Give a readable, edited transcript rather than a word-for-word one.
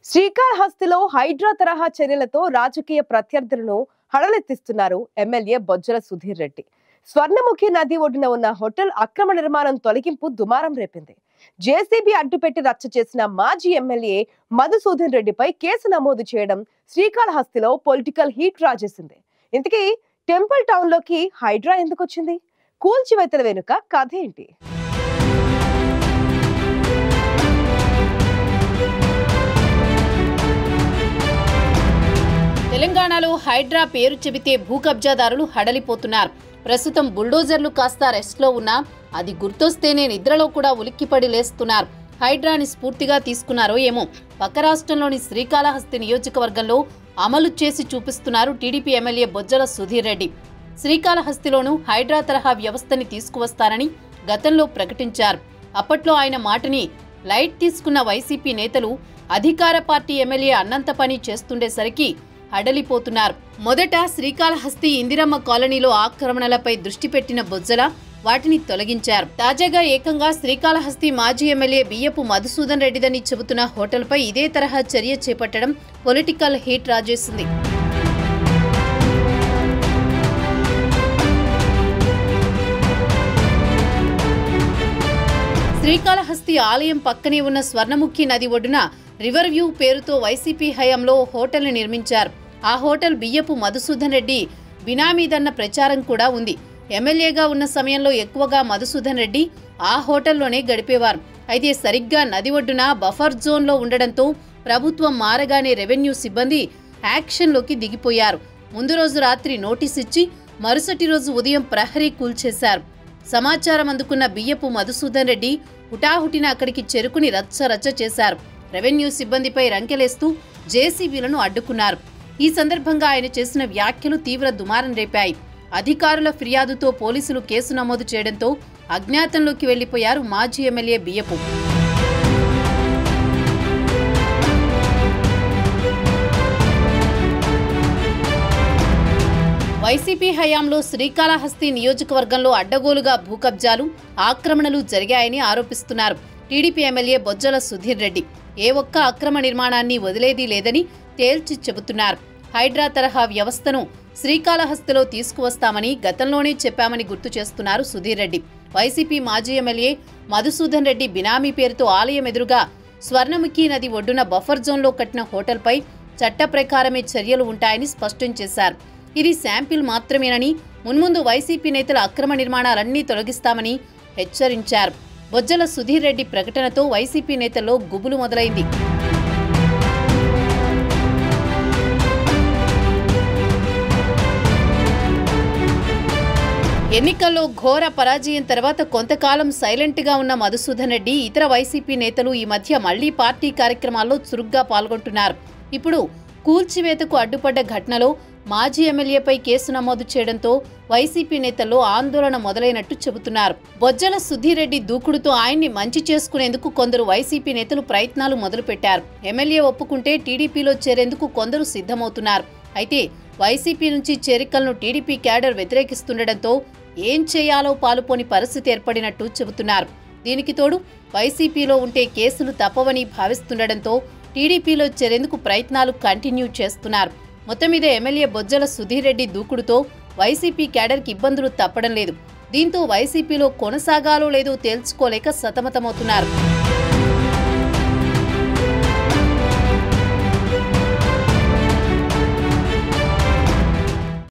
శ్రీకాళహస్తిలో హైడ్రా తరహా చర్యలతో రాజకీయ ప్రత్యర్థులను హడలెత్తిస్తున్నారు ఎమ్మెల్యే బొజ్జల సుధీర్ రెడ్డి. స్వర్ణముఖి నది ఒడ్డున ఉన్న హోటల్ అక్రమ నిర్మాణం తొలగింపు దుమారం రేపింది. జేసీబీ అడ్డుపెట్టి రచ్చ చేసిన మాజీ ఎమ్మెల్యే మధుసూదన్ రెడ్డిపై కేసు నమోదు చేయడం శ్రీకాళహస్తిలో పొలిటికల్ హీట్ రాజేసింది. ఇంతకీ టెంపుల్ టౌన్ లోకి హైడ్రా ఎందుకు వచ్చింది? కూల్చివేతల వెనుక కథ ఏంటి? తెలంగాణలో హైడ్రా పేరు చెబితే భూ కబ్జాదారులు హడలిపోతున్నారు. ప్రస్తుతం బుల్డోజర్లు కాస్త రెస్ట్లో ఉన్నా అది గుర్తొస్తేనే నిద్రలో కూడా ఉలిక్కిపడి లేస్తున్నారు. హైడ్రాని స్ఫూర్తిగా తీసుకున్నారో ఏమో పక్క రాష్ట్రంలోని శ్రీకాళహస్తి నియోజకవర్గంలో అమలు చేసి చూపిస్తున్నారు టీడీపీ ఎమ్మెల్యే బొజ్జల సుధీర్ రెడ్డి. శ్రీకాళహస్తిలోనూ హైడ్రా తరహా వ్యవస్థని తీసుకువస్తారని గతంలో ప్రకటించారు. అప్పట్లో ఆయన మాటని లైట్ తీసుకున్న వైసీపీ నేతలు అధికార పార్టీ ఎమ్మెల్యే అన్నంత పని చేస్తుండేసరికి హడలిపోతున్నారు. మొదట శ్రీకాళహస్తి ఇందిరమ్మ కాలనీలో ఆక్రమణలపై దృష్టి పెట్టిన బొజ్జల వాటిని తొలగించారు. తాజాగా ఏకంగా శ్రీకాళహస్తి మాజీ ఎమ్మెల్యే బియ్యపు మధుసూదన్ రెడ్డిదని చెబుతున్న హోటల్పై ఇదే తరహా చర్య చేపట్టడం పొలిటికల్ హీట్ రాజేసింది. శ్రీకాళహస్తి ఆలయం పక్కనే ఉన్న స్వర్ణముఖి నది ఒడ్డున రివర్ వ్యూ పేరుతో వైసీపీ హయాంలో హోటల్ని నిర్మించారు. ఆ హోటల్ బియ్యపు మధుసూదన్ రెడ్డి బినామీదన్న ప్రచారం కూడా ఉంది. ఎమ్మెల్యేగా ఉన్న సమయంలో ఎక్కువగా మధుసూదన్ రెడ్డి ఆ హోటల్లోనే గడిపేవారు. అయితే సరిగ్గా నది ఒడ్డున బఫర్ జోన్లో ఉండడంతో ప్రభుత్వం మారగానే రెవెన్యూ సిబ్బంది యాక్షన్లోకి దిగిపోయారు. ముందు రోజు రాత్రి నోటీస్ ఇచ్చి మరుసటి రోజు ఉదయం ప్రహరీ కూల్చేశారు. సమాచారం అందుకున్న బియ్యపు మధుసూదన్ రెడ్డి హుటాహుటిన అక్కడికి చేరుకుని రచ్చ చేశారు. రెవెన్యూ సిబ్బందిపై రంకెలేస్తూ జేసీబీలను అడ్డుకున్నారు. ఈ సందర్భంగా ఆయన చేసిన వ్యాఖ్యలు తీవ్ర దుమారం రేపాయి. అధికారుల ఫిర్యాదుతో పోలీసులు కేసు నమోదు చేయడంతో అజ్ఞాతంలోకి వెళ్లిపోయారు మాజీ ఎమ్మెల్యే బియ్యపు. వైసీపీ హయాంలో శ్రీకాళహస్తి నియోజకవర్గంలో అడ్డగోలుగా భూ కబ్జాలు, ఆక్రమణలు జరిగాయని ఆరోపిస్తున్నారు టీడీపీ ఎమ్మెల్యే బొజ్జల సుధీర్ రెడ్డి. ఏ ఒక్క అక్రమ నిర్మాణాన్ని వదిలేదీ లేదని తేల్చి చెబుతున్నారు. హైడ్రా తరహా వ్యవస్థను శ్రీకాళహస్తిలో తీసుకువస్తామని గతంలోనే చెప్పామని గుర్తు చేస్తున్నారు సుధీర్ రెడ్డి. వైసీపీ మాజీ ఎమ్మెల్యే మధుసూదన్ రెడ్డి బినామీ పేరుతో ఆలయం ఎదురుగా స్వర్ణముఖి నది ఒడ్డున బఫర్ జోన్లో కట్టిన హోటల్పై చట్ట ప్రకారమే చర్యలు ఉంటాయని స్పష్టం చేశారు. ఇది శాంపిల్ మాత్రమేనని, మున్ముందు వైసీపీ నేతల అక్రమ నిర్మాణాలన్నీ తొలగిస్తామని హెచ్చరించారు. బొజ్జల సుధీర్ రెడ్డి ప్రకటనతో వైసీపీ నేతల్లో గుబులు మొదలైంది. ఎన్నికల్లో ఘోర పరాజయం తర్వాత కొంతకాలం సైలెంట్గా ఉన్న మధుసూదన్ రెడ్డి, ఇతర వైసీపీ నేతలు ఈ మధ్య మళ్లీ పార్టీ కార్యక్రమాల్లో చురుగ్గా పాల్గొంటున్నారు. ఇప్పుడు కూల్చివేతకు అడ్డుపడ్డ ఘటనలో మాజీ ఎమ్మెల్యేపై కేసు నమోదు చేయడంతో వైసీపీ నేతల్లో ఆందోళన మొదలైనట్టు చెబుతున్నారు. బొజ్జల సుధీర్ రెడ్డి దూకుడుతో ఆయన్ని మంచి చేసుకునేందుకు కొందరు వైసీపీ నేతలు ప్రయత్నాలు మొదలుపెట్టారు. ఎమ్మెల్యే ఒప్పుకుంటే టీడీపీలో చేరేందుకు కొందరు సిద్ధమవుతున్నారు. అయితే వైసీపీ నుంచి చేరికలను టీడీపీ క్యాడర్ వ్యతిరేకిస్తుండటంతో ఏం చేయాలో పాలుపోని పరిస్థితి ఏర్పడినట్టు చెబుతున్నారు. దీనికి తోడు వైసీపీలో ఉంటే కేసులు తప్పవని భావిస్తుండటంతో టీడీపీలో చేరేందుకు ప్రయత్నాలు కంటిన్యూ చేస్తున్నారు. మొత్తం మీద ఎమ్మెల్యే బొజ్జల సుధీర్ రెడ్డి దూకుడుతో వైసీపీ క్యాడర్కి ఇబ్బందులు తప్పడం లేదు. దీంతో వైసీపీలో కొనసాగాలో లేదో తేల్చుకోలేక సతమతమవుతున్నారు.